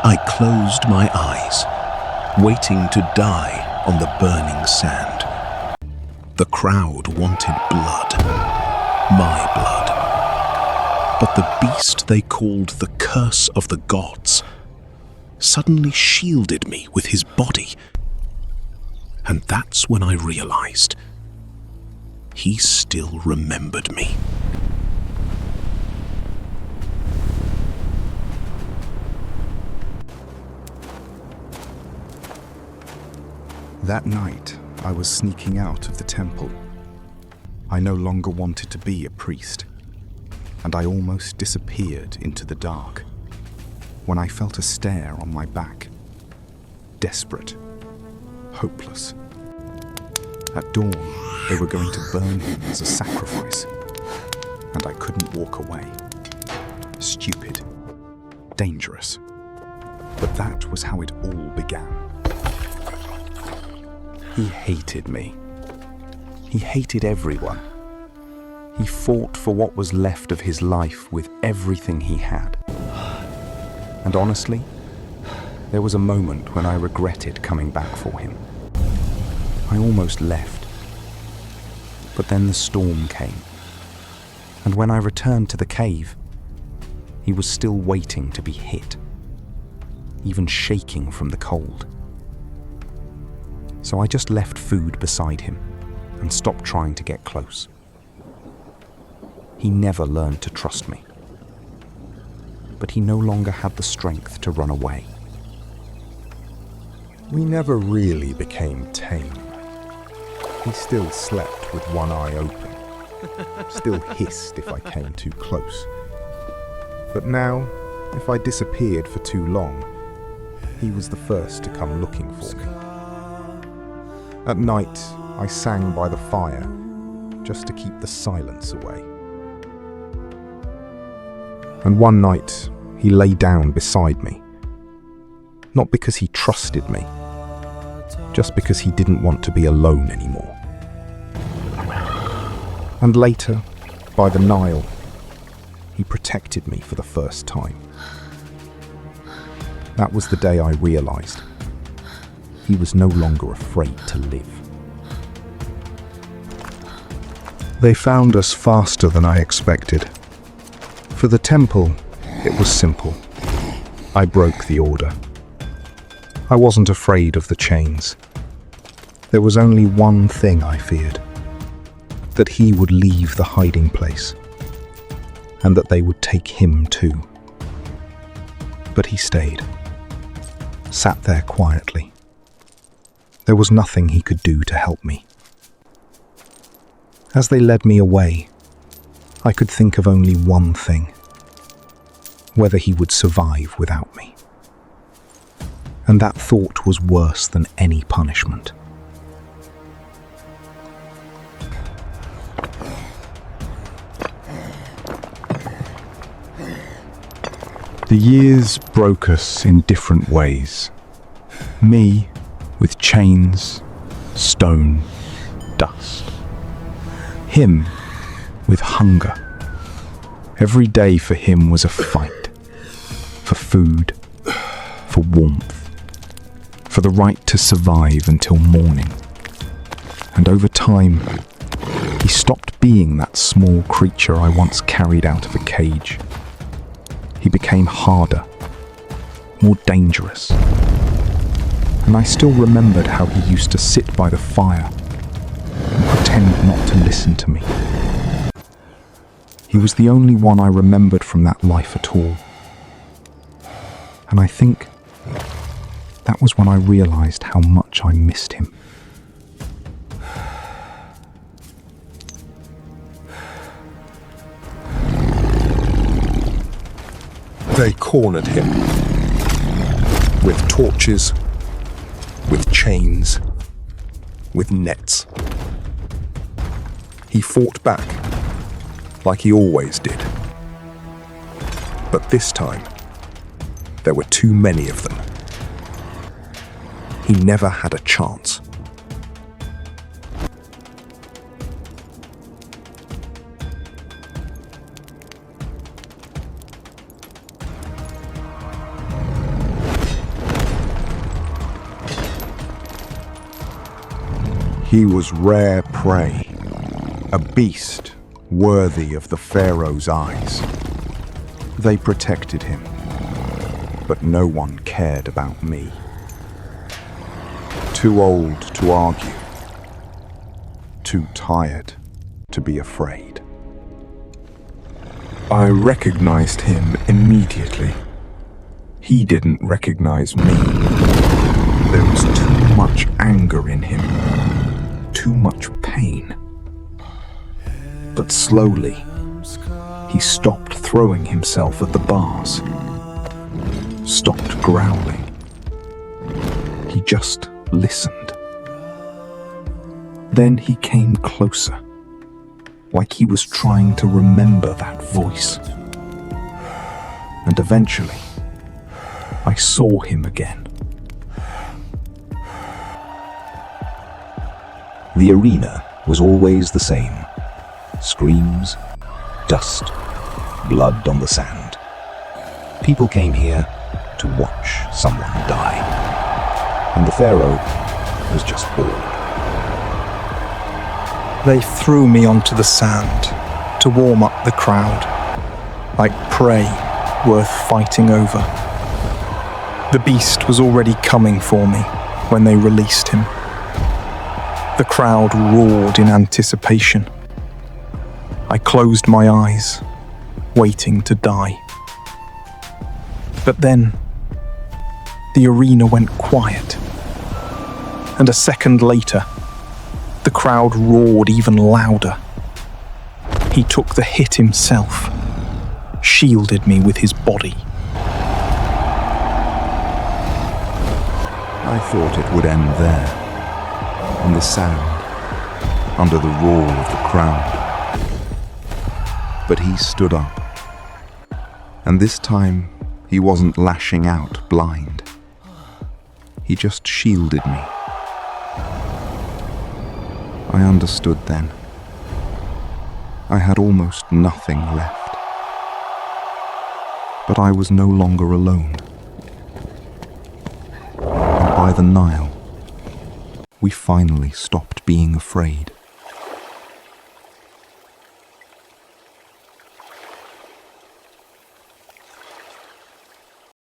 I closed my eyes, waiting to die on the burning sand. The crowd wanted blood, my blood. But the beast they called the curse of the gods suddenly shielded me with his body. And that's when I realized he still remembered me. That night, I was sneaking out of the temple. I no longer wanted to be a priest, and I almost disappeared into the dark when I felt a stare on my back. Desperate, hopeless. At dawn, they were going to burn him as a sacrifice, and I couldn't walk away. Stupid, dangerous. But that was how it all began. He hated me. He hated everyone. He fought for what was left of his life with everything he had. And honestly, there was a moment when I regretted coming back for him. I almost left. But then the storm came. And when I returned to the cave, he was still waiting to be hit, even shaking from the cold. So I just left food beside him and stopped trying to get close. He never learned to trust me. But he no longer had the strength to run away. We never really became tame. He still slept with one eye open, still hissed if I came too close. But now, if I disappeared for too long, he was the first to come looking for me. At night, I sang by the fire, just to keep the silence away. And one night, he lay down beside me. Not because he trusted me, just because he didn't want to be alone anymore. And later, by the Nile, he protected me for the first time. That was the day I realized he was no longer afraid to live. They found us faster than I expected. For the temple, it was simple. I broke the order. I wasn't afraid of the chains. There was only one thing I feared: that he would leave the hiding place, and that they would take him too. But he stayed, sat there quietly. There was nothing he could do to help me. As they led me away, I could think of only one thing: whether he would survive without me. And that thought was worse than any punishment. The years broke us in different ways. Me with chains, stone, dust. Him with hunger. Every day for him was a fight. For food, for warmth, for the right to survive until morning. And over time, he stopped being that small creature I once carried out of a cage. He became harder, more dangerous. And I still remembered how he used to sit by the fire and pretend not to listen to me. He was the only one I remembered from that life at all. And I think that was when I realized how much I missed him. They cornered him with torches, with chains, with nets. He fought back, like he always did. But this time, there were too many of them. He never had a chance. He was rare prey, a beast worthy of the Pharaoh's eyes. They protected him, but no one cared about me. Too old to argue, too tired to be afraid. I recognized him immediately. He didn't recognize me. There was too much anger in him, too much pain. But slowly, he stopped throwing himself at the bars, stopped growling. He just listened. Then he came closer, like he was trying to remember that voice. And eventually, I saw him again. The arena was always the same. Screams, dust, blood on the sand. People came here to watch someone die. And the Pharaoh was just bored. They threw me onto the sand to warm up the crowd, like prey worth fighting over. The beast was already coming for me when they released him. The crowd roared in anticipation. I closed my eyes, waiting to die. But then, the arena went quiet. And a second later, the crowd roared even louder. He took the hit himself, shielded me with his body. I thought it would end there, in the sand, under the roar of the crowd. But he stood up. And this time, he wasn't lashing out blind. He just shielded me. I understood then. I had almost nothing left. But I was no longer alone. And by the Nile, we finally stopped being afraid.